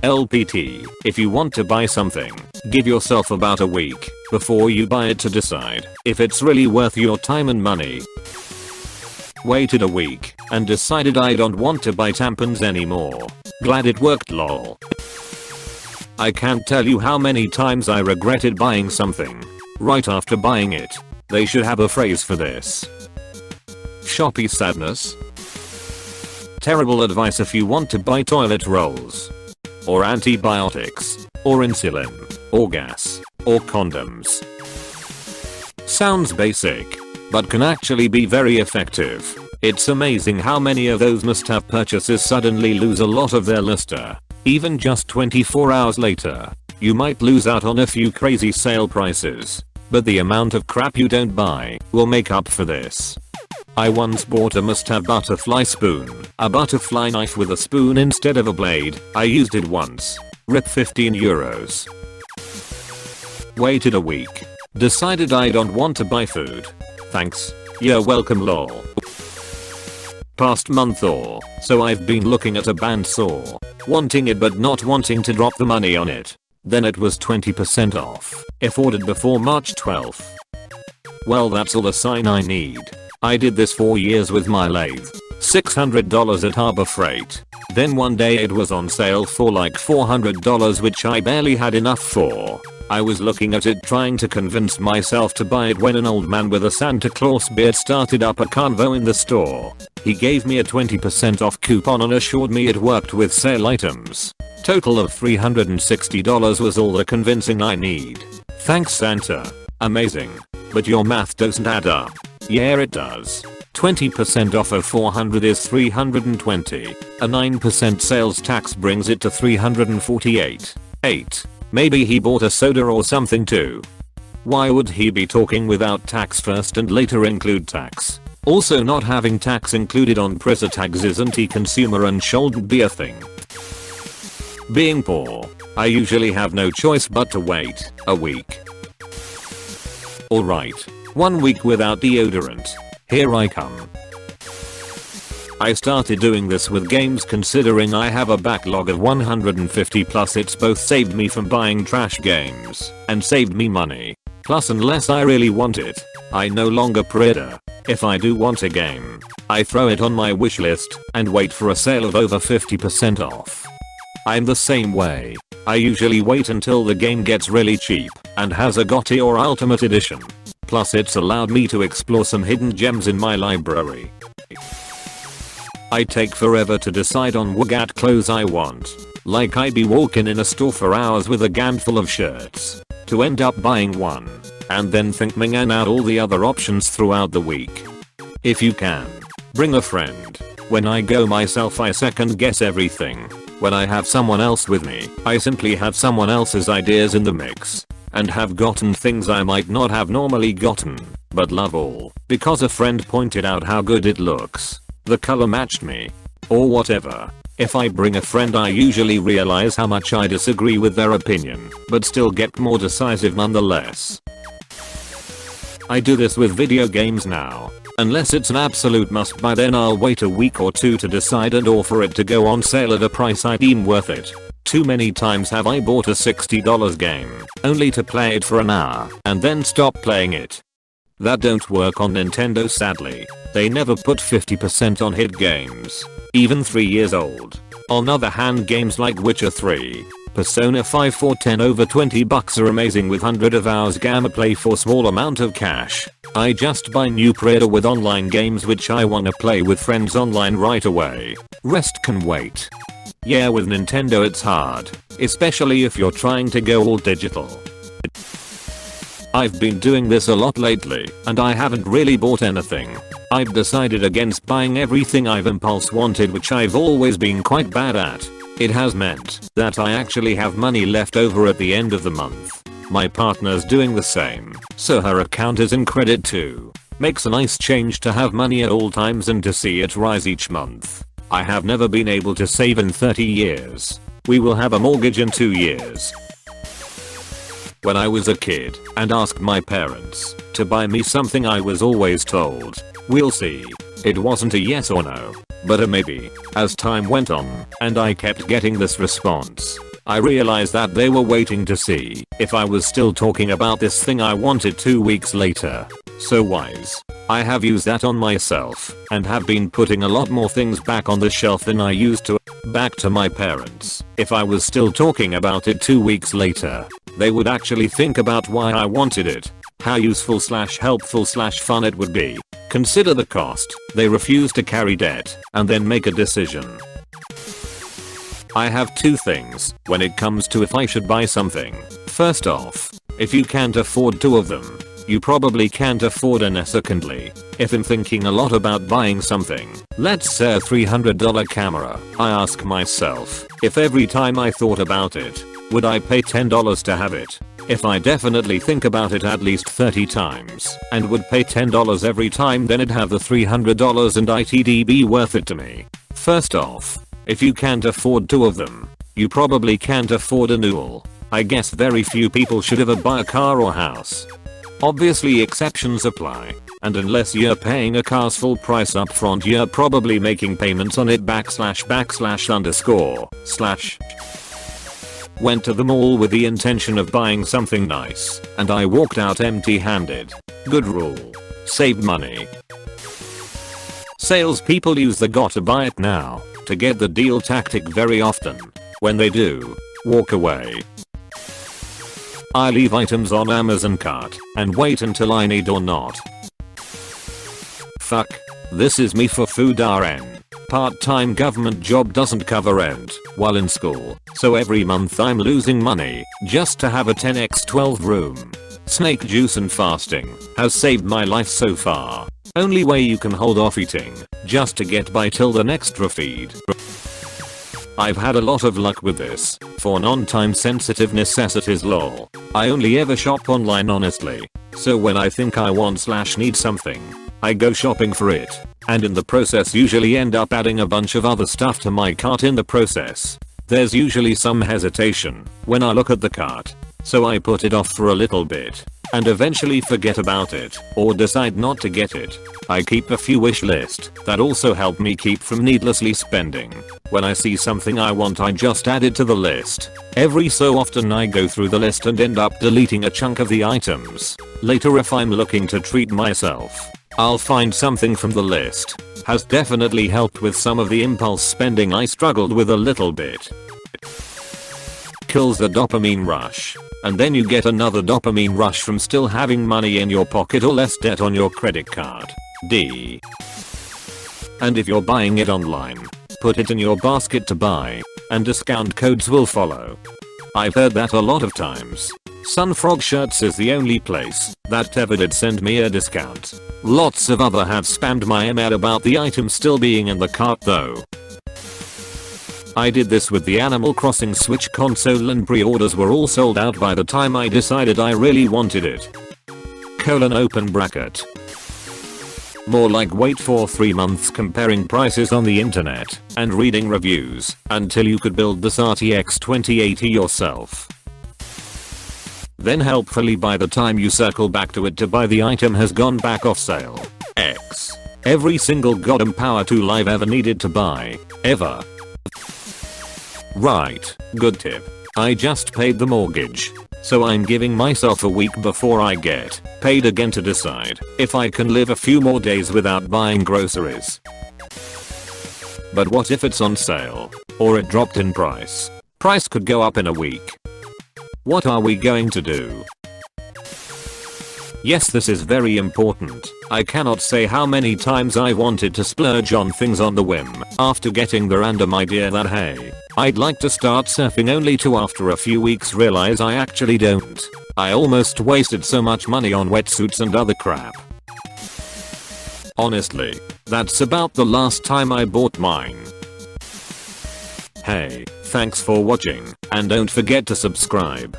LPT, if you want to buy something, give yourself about a week before you buy it to decide if it's really worth your time and money. Waited a week and decided I don't want to buy tampons anymore. Glad it worked, lol. I can't tell you how many times I regretted buying something right after buying it. They should have a phrase for this. Shopee sadness. Terrible advice if you want to buy toilet rolls, or antibiotics, or insulin, or gas, or condoms. Sounds basic, but can actually be very effective. It's amazing how many of those must-have purchases suddenly lose a lot of their luster. Even just 24 hours later, you might lose out on a few crazy sale prices, but the amount of crap you don't buy will make up for this. I once bought a must-have butterfly spoon, a butterfly knife with a spoon instead of a blade. I used it once. RIP €15. Waited a week. Decided I don't want to buy food. Thanks. You're welcome, lol. Past month or so I've been looking at a bandsaw, wanting it but not wanting to drop the money on it. Then it was 20% off if ordered before March 12th. Well, that's all the sign I need. I did this 4 years with my lathe. $600 at Harbor Freight. Then one day it was on sale for like $400, which I barely had enough for. I was looking at it trying to convince myself to buy it when an old man with a Santa Claus beard started up a convo in the store. He gave me a 20% off coupon and assured me it worked with sale items. Total of $360 was all the convincing I need. Thanks, Santa. Amazing. But your math doesn't add up. Yeah, it does. 20% off of 400 is 320. A 9% sales tax brings it to 348. 8. Maybe he bought a soda or something too. Why would he be talking without tax first and later include tax? Also, not having tax included on price tags is anti-consumer and shouldn't be a thing. Being poor, I usually have no choice but to wait a week. Alright, 1 week without deodorant. Here I come. I started doing this with games considering I have a backlog of 150 plus. It's both saved me from buying trash games and saved me money. Plus, unless I really want it, I no longer pre-order. If I do want a game, I throw it on my wishlist and wait for a sale of over 50% off. I'm the same way. I usually wait until the game gets really cheap and has a GOTY or Ultimate Edition. Plus, it's allowed me to explore some hidden gems in my library. I take forever to decide on what clothes I want. Like I be walking in a store for hours with a handful of shirts to end up buying one and then thinking out all the other options throughout the week. If you can, bring a friend. When I go myself, I second guess everything. When I have someone else with me, I simply have someone else's ideas in the mix and have gotten things I might not have normally gotten, but love all because a friend pointed out how good it looks. The color matched me, or whatever. If I bring a friend, I usually realize how much I disagree with their opinion, but still get more decisive nonetheless. I do this with video games now. Unless it's an absolute must buy, then I'll wait a week or two to decide and offer it to go on sale at a price I deem worth it. Too many times have I bought a $60 game, only to play it for an hour and then stop playing it. That don't work on Nintendo, sadly. They never put 50% on hit games, even 3 years old. On other hand, games like Witcher 3, Persona 5 for 10 over $20 are amazing with hundreds of hours gameplay for small amount of cash. I just buy new pre-order with online games which I wanna play with friends online right away. Rest can wait. Yeah, with Nintendo it's hard, especially if you're trying to go all digital. I've been doing this a lot lately and I haven't really bought anything. I've decided against buying everything I've impulse wanted, which I've always been quite bad at. It has meant that I actually have money left over at the end of the month. My partner's doing the same, so her account is in credit too. Makes a nice change to have money at all times and to see it rise each month. I have never been able to save in 30 years. We will have a mortgage in 2 years. when I was a kid and asked my parents to buy me something, I was always told, "We'll see." It wasn't a yes or no, but a maybe. As time went on and I kept getting this response, I realized that they were waiting to see if I was still talking about this thing I wanted 2 weeks later. So wise. I have used that on myself and have been putting a lot more things back on the shelf than I used to. Back to my parents. If I was still talking about it 2 weeks later, they would actually think about why I wanted it, how useful / helpful / fun it would be, consider the cost, they refuse to carry debt, and then make a decision. I have two things when it comes to if I should buy something. First off, if you can't afford two of them, you probably can't afford an. Secondly, if I'm thinking a lot about buying something, let's say a $300 camera, I ask myself, if every time I thought about it, would I pay $10 to have it? If I definitely think about it at least 30 times and would pay $10 every time, then it'd have the $300 and it'd be worth it to me. First off, if you can't afford two of them, you probably can't afford a newel. I guess very few people should ever buy a car or house. Obviously exceptions apply, and unless you're paying a car's full price up front, you're probably making payments on it // Went to the mall with the intention of buying something nice, and I walked out empty-handed. Good rule. Save money. Salespeople use the "gotta buy it now" to get the deal tactic very often. When they do, walk away. I leave items on Amazon cart and wait until I need or not. Fuck. This is me for food RN. Part-time government job doesn't cover rent while in school, so every month I'm losing money just to have a 10x12 room. Snake juice and fasting has saved my life so far. Only way you can hold off eating just to get by till the next feed. I've had a lot of luck with this. For non-time sensitive necessities lol. I only ever shop online honestly. So when I think I want / need something, I go shopping for it, and in the process usually end up adding a bunch of other stuff to my cart in the process. There's usually some hesitation when I look at the cart, so I put it off for a little bit, and eventually forget about it, or decide not to get it. I keep a few wish list that also help me keep from needlessly spending. When I see something I want, I just add it to the list. Every so often I go through the list and end up deleting a chunk of the items. Later if I'm looking to treat myself, I'll find something from the list. Has definitely helped with some of the impulse spending I struggled with a little bit. Kills the dopamine rush. And then you get another dopamine rush from still having money in your pocket or less debt on your credit card. D. And if you're buying it online, put it in your basket to buy, and discount codes will follow. I've heard that a lot of times. Sunfrog Shirts is the only place that ever did send me a discount. Lots of other have spammed my email about the item still being in the cart though. I did this with the Animal Crossing Switch console and pre-orders were all sold out by the time I decided I really wanted it. Open bracket. More like wait for 3 months comparing prices on the internet and reading reviews until you could build this RTX 2080 yourself. Then helpfully by the time you circle back to it to buy, the item has gone back off sale. X. Every single goddamn Power Tool I've ever needed to buy. Ever. Right, good tip. I just paid the mortgage, so I'm giving myself a week before I get paid again to decide if I can live a few more days without buying groceries. But what if it's on sale? Or it dropped in price? Price could go up in a week. What are we going to do? Yes, this is very important. I cannot say how many times I wanted to splurge on things on the whim after getting the random idea that hey, I'd like to start surfing, only to after a few weeks realize I actually don't. I almost wasted so much money on wetsuits and other crap. Honestly, that's about the last time I bought mine. Hey, thanks for watching, and don't forget to subscribe.